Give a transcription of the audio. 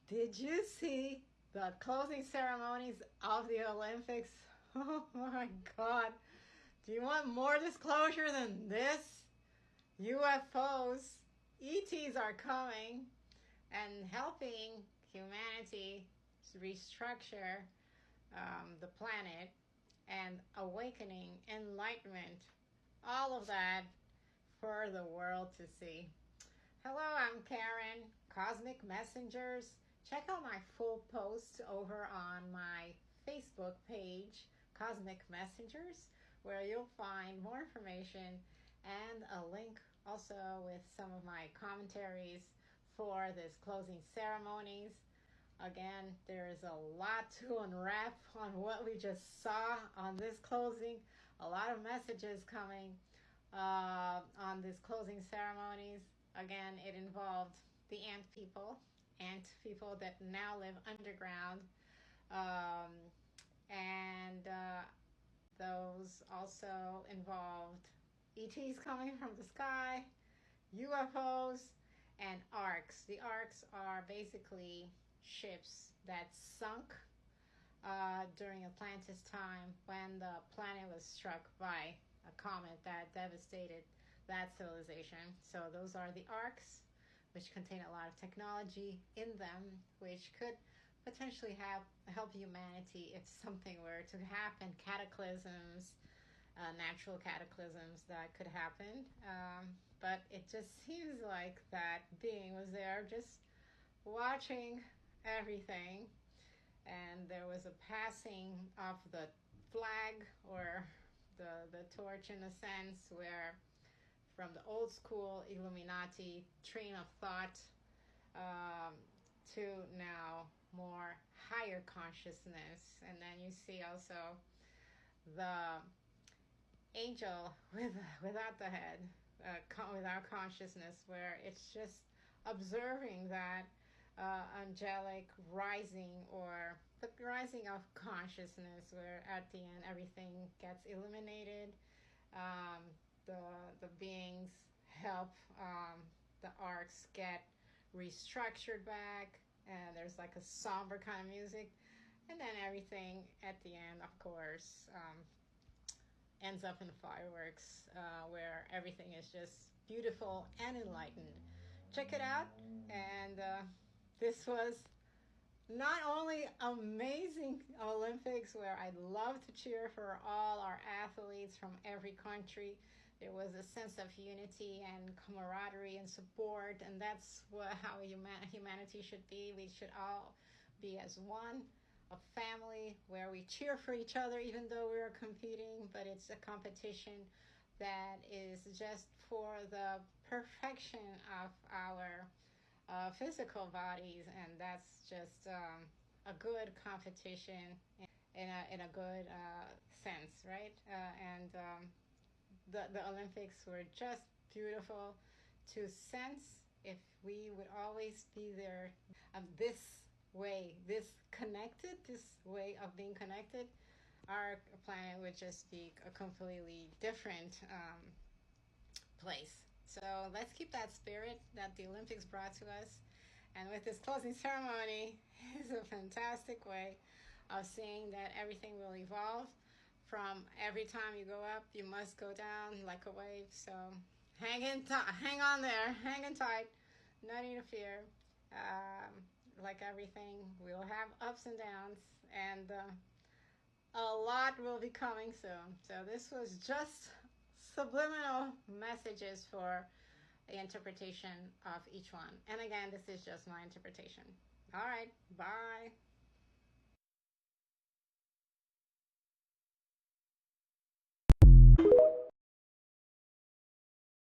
Did you see the closing ceremonies of the Olympics? Oh my God. Do you want more disclosure than this? UFOs, ETs are coming and helping humanity restructure the planet and awakening, enlightenment, all of that for the world to see. Hello, I'm Karen, Cosmic Messengers. Check out my full post over on my Facebook page, Cosmic Messengers, where you'll find more information and a link also with some of my commentaries for this closing ceremonies. Again, there is a lot to unwrap on what we just saw on this closing. A lot of messages coming on this closing ceremonies. Again, it involved the Antpeople that now live underground. And those also involved ETs coming from the sky, UFOs, and arcs. The arcs are basically ships that sunk during Atlantis time when the planet was struck by a comet that devastated that civilization. So those are the arcs, which contain a lot of technology in them, which could potentially help humanity if something were to happen, cataclysms, natural cataclysms that could happen. But it just seems like that being was there just watching everything, and there was a passing of the flag or the torch in a sense, where from the old school Illuminati train of thought to now more higher consciousness. And then you see also the angel without the head, without consciousness, where it's just observing that angelic rising, or the rising of consciousness, where at the end everything gets eliminated. The beings help the arcs get restructured back, and there's like a somber kind of music, and then everything at the end, of course, ends up in fireworks, where everything is just beautiful and enlightened. Check it out. And this was not only amazing Olympics, where I'd love to cheer for all our athletes from every country. There was a sense of unity and camaraderie and support, and that's how humanity should be. We should all be as one, a family where we cheer for each other even though we're competing, but it's a competition that is just for the perfection of our physical bodies, and that's just a good competition in a good sense, right? And the Olympics were just beautiful to sense. If we would always be there, this way, this way of being connected, our planet would just be a completely different place. So let's keep that spirit that the Olympics brought to us. And with this closing ceremony, it's a fantastic way of seeing that everything will evolve. From every time you go up, you must go down like a wave. So hang on there, hang tight, nothing to fear. Like everything, we'll have ups and downs, and a lot will be coming soon. So this was just subliminal messages for the interpretation of each one. And again, this is just my interpretation. All right, bye.